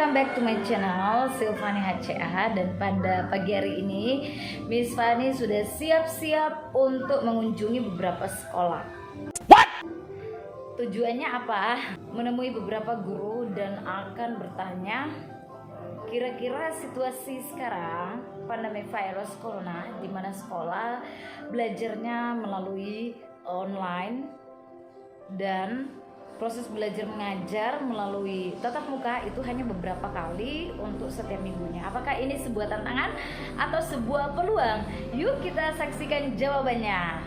welcome back to my channel Silvani HCA. Dan pada pagi hari ini Miss Fani sudah siap-siap untuk mengunjungi beberapa sekolah. Tujuannya apa? Menemui beberapa guru dan akan bertanya kira-kira situasi sekarang pandemi virus corona, di mana sekolah belajarnya melalui online dan proses belajar mengajar melalui tatap muka itu hanya beberapa kali untuk setiap minggunya. Apakah ini sebuah tantangan atau sebuah peluang? Yuk kita saksikan jawabannya.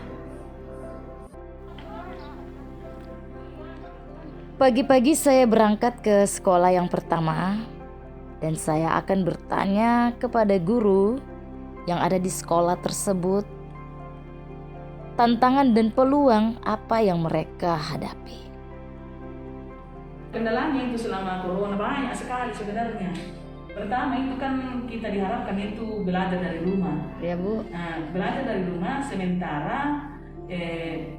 Pagi-pagi saya berangkat ke sekolah yang pertama dan saya akan bertanya kepada guru yang ada di sekolah tersebut tantangan dan peluang apa yang mereka hadapi. Kendalanya itu selama corona banyak sekali sebenarnya. Pertama itu kan kita diharapkan itu belajar dari rumah. Ya Bu. Nah, belajar dari rumah sementara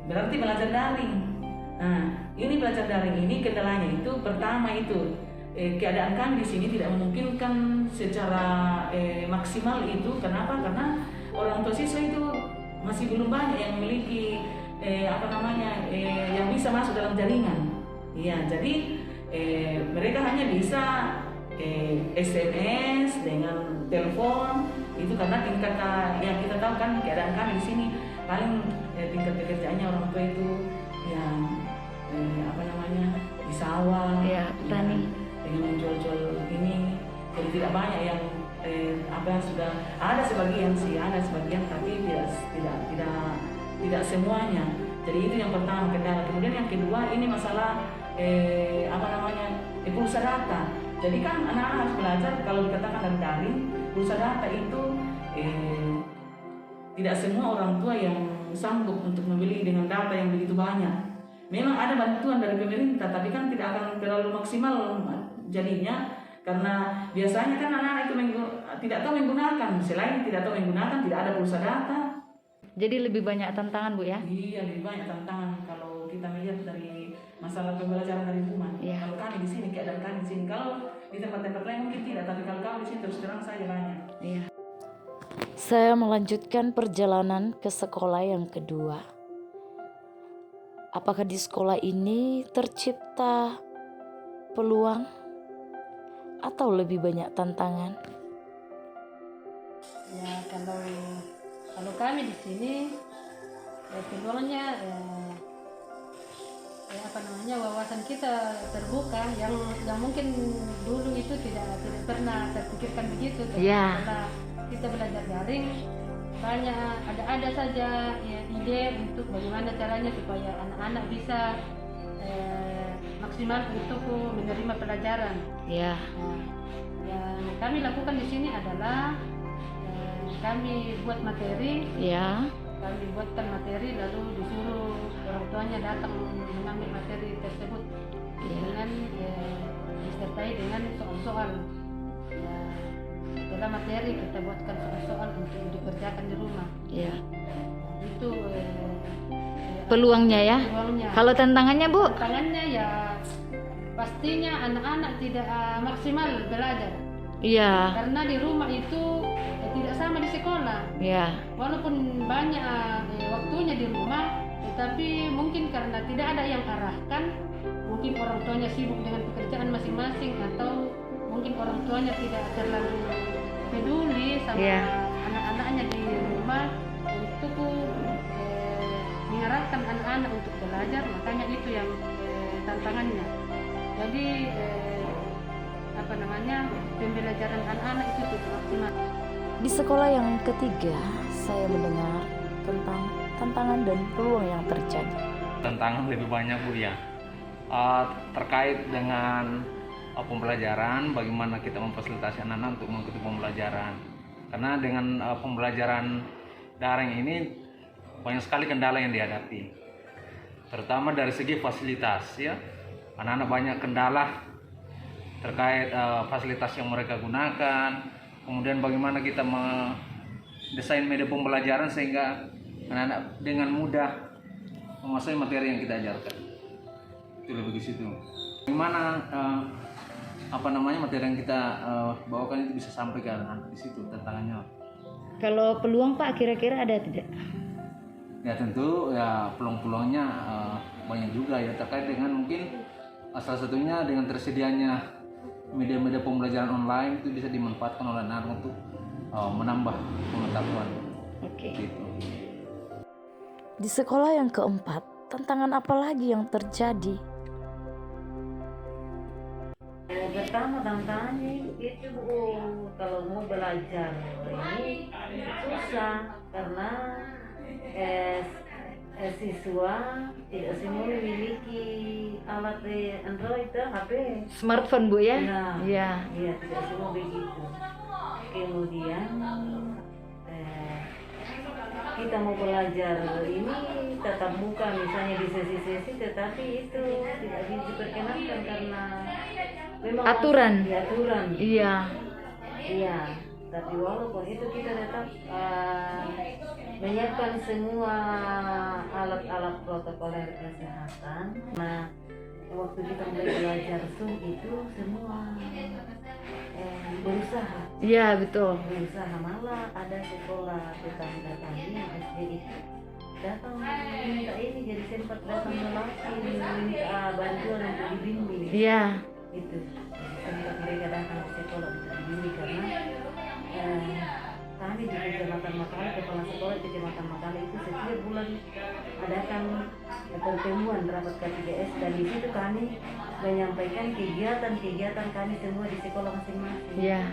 berarti belajar daring. Nah, ini belajar daring ini kendalanya itu pertama itu keadaan kami di sini tidak memungkinkan secara maksimal itu. Kenapa? Karena orang tua siswa itu masih belum banyak yang memiliki yang bisa masuk dalam jaringan. Iya, jadi mereka hanya bisa SMS dengan telepon itu karena tingkat yang kita tahu kan keadaan kami di sini paling tingkat pekerjaannya orang tua itu yang di sawah, Ya, petani. dengan menjual-jual ini, jadi tidak banyak yang sudah ada sebagian sih, ada sebagian tapi tidak semuanya. Jadi itu yang pertama kendala. Kemudian yang kedua ini masalah pulsa data. Jadi kan anak-anak harus belajar kalau dikatakan dari daring, pulsa data itu tidak semua orang tua yang sanggup untuk membeli dengan data yang begitu banyak. Memang ada bantuan dari pemerintah, tapi kan tidak akan terlalu maksimal jadinya karena biasanya kan anak-anak itu tidak tahu menggunakan. Selain tidak tahu menggunakan, tidak ada pulsa data. Jadi lebih banyak tantangan Bu ya? Iya, lebih banyak tantangan kalau kita melihat dari masalah pembelajaran dari rumah. Iya. Kalau kami di sini, keadaan kami di sini, kalau di tempat-tempat lain mungkin tidak, tapi kalau kami di sini terus terang saja banyak. Iya. Saya melanjutkan perjalanan ke sekolah yang kedua. Apakah di sekolah ini tercipta peluang atau lebih banyak tantangan? Ya, kalau kami di sini peluangnya wawasan kita terbuka yang mungkin dulu itu tidak pernah terpikirkan begitu. Ya. Karena kita belajar daring banyak ada saja ya, ide untuk bagaimana caranya supaya anak-anak bisa maksimal untuk menerima pelajaran. Ya. Nah, yang kami lakukan di sini adalah kami buat materi. Ya. Kami buatkan materi lalu disuruh orang tuanya datang mengambil materi tersebut dengan disertai dengan soal-soal. Ya, setelah materi kita buatkan soal-soal untuk dikerjakan di rumah. Ya. Itu Peluangnya ya. peluangnya. Kalau tantangannya Bu? Tantangannya ya pastinya anak-anak tidak maksimal belajar. Iya. Karena di rumah itu tidak sama di sekolah. Ya. Walaupun banyak waktunya di rumah, tetapi mungkin karena tidak ada yang arahkan, mungkin orang tuanya sibuk dengan pekerjaan masing-masing atau mungkin orang tuanya tidak terlalu peduli sama anak-anaknya di rumah untuk mengarahkan anak-anak untuk belajar. Makanya itu yang tantangannya. Jadi pembelajaran anak-anak itu tidak maksimal. Di sekolah yang ketiga, saya mendengar tentang tantangan dan peluang yang terjadi. Tantangan lebih banyak Bu ya, terkait dengan pembelajaran, bagaimana kita memfasilitasi anak-anak untuk mengikuti pembelajaran. Karena dengan pembelajaran daring ini banyak sekali kendala yang dihadapi, terutama dari segi fasilitas ya. Anak-anak banyak kendala terkait fasilitas yang mereka gunakan, kemudian bagaimana kita mendesain media pembelajaran sehingga anak-anak dengan mudah menguasai materi yang kita ajarkan. Itu lebih ke situ. Bagaimana materi yang kita bawakan itu bisa sampai ke anak-anak. Di situ tantangannya. Kalau peluang Pak kira-kira ada tidak? Ya tentu ya peluang-peluangnya banyak juga ya, terkait dengan mungkin salah satunya dengan tersedianya media-media pembelajaran online itu bisa dimanfaatkan oleh anak untuk menambah pengetahuan. Oke. Gitu. Di sekolah yang keempat, tantangan apa lagi yang terjadi? Pertama tantangannya itu kalau mau belajar ini susah karena siswa tidak semua memiliki alat Android HP. Smartphone Bu ya? Iya, tidak semua begitu. Kemudian kita mau belajar ini tatap muka misalnya di sesi-sesi, tetapi itu tidak diperkenankan karena memang Aturan. aturan. Iya. Iya, tapi walaupun itu kita tetap menyiapkan semua alat-alat protokoler kesehatan. Nah, waktu kita mulai belajar Zoom itu semua berusaha. Iya betul. Berusaha, malah ada sekolah tetangga kami SD itu datang minta ini, jadi sempat datang melatih minta bantuan untuk dibimbing. Iya. Itu sempat mereka datang ke sekolah untuk dibimbing karena kami di Kecamatan Makala, kepala sekolah di Kecamatan Makala itu setiap bulan adakan pertemuan rapat K3S, dan di situ kami menyampaikan kegiatan kami semua di sekolah masing-masing. Iya.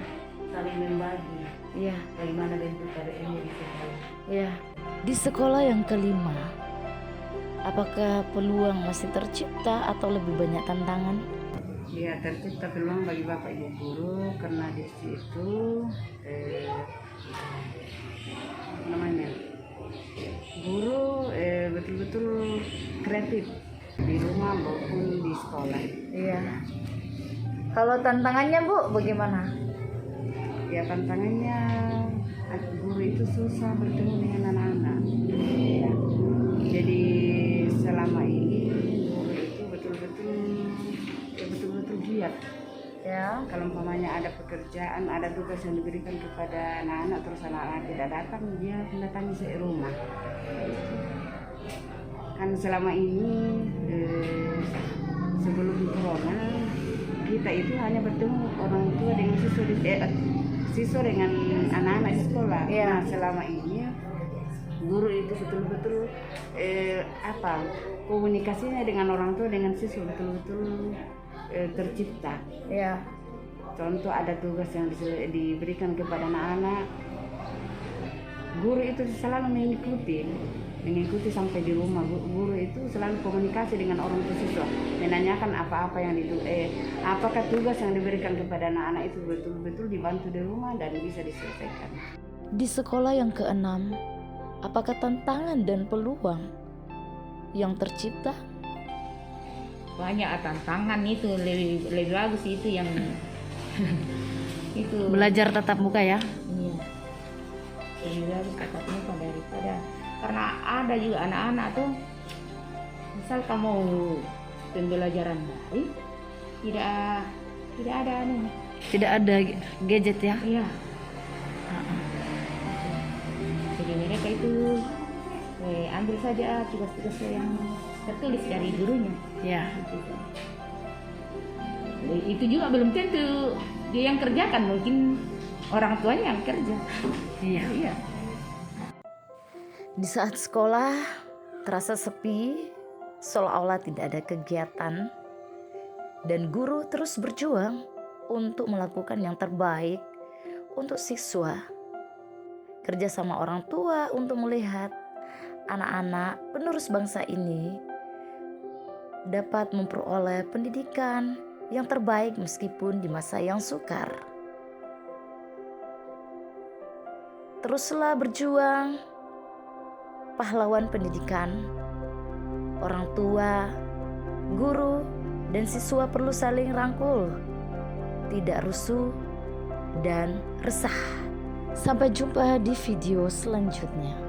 Saling membagi Iya. bagaimana bentuk KBM-nya di sekolah. Iya. Di sekolah yang kelima, apakah peluang masih tercipta atau lebih banyak tantangan? Ya, tercipta peluang bagi Bapak Ibu guru karena di situ guru betul-betul kreatif di rumah maupun di sekolah. Iya. Kalau tantangannya Bu, bagaimana? Ya, tantangannya guru itu susah bertemu dengan anak-anak. Ya. Jadi selama ini guru itu betul-betul giat. Ya. Kalau umpamanya ada pekerjaan, ada tugas yang diberikan kepada anak-anak, terus anak-anak tidak datang, dia mendatangi ke rumah. Kan selama ini sebelum corona kita itu hanya bertemu orang tua dengan siswa dengan anak-anak di sekolah. Ya. Nah, selama ini guru itu betul-betul komunikasinya dengan orang tua dengan siswa betul-betul tercipta. Ya. Contoh ada tugas yang diberikan kepada anak-anak, guru itu selalu mengikuti sampai di rumah. Guru itu selalu komunikasi dengan orang tua siswa, menanyakan apa-apa yang apakah tugas yang diberikan kepada anak-anak itu betul-betul dibantu di rumah dan bisa diselesaikan. Di sekolah yang keenam, apakah tantangan dan peluang yang tercipta? Banyak tantangan, itu lebih bagus itu yang itu Belajar tatap muka ya? iya, lebih bagus tatap muka daripada, karena ada juga anak-anak tuh misal kamu pembelajaran daring tidak ada Tidak ada gadget ya? iya. Jadi mereka itu ambil saja tugas-tugas yang tertulis dari gurunya. Ya. Itu juga belum tentu dia yang kerjakan, mungkin orang tuanya yang kerja. Iya. Di saat sekolah terasa sepi, seolah-olah tidak ada kegiatan, dan guru terus berjuang untuk melakukan yang terbaik untuk siswa. Kerja sama orang tua untuk melihat anak-anak penerus bangsa ini dapat memperoleh pendidikan yang terbaik meskipun di masa yang sukar. Teruslah berjuang, pahlawan pendidikan. Orang tua, guru, dan siswa perlu saling rangkul, tidak rusuh dan resah. Sampai jumpa di video selanjutnya.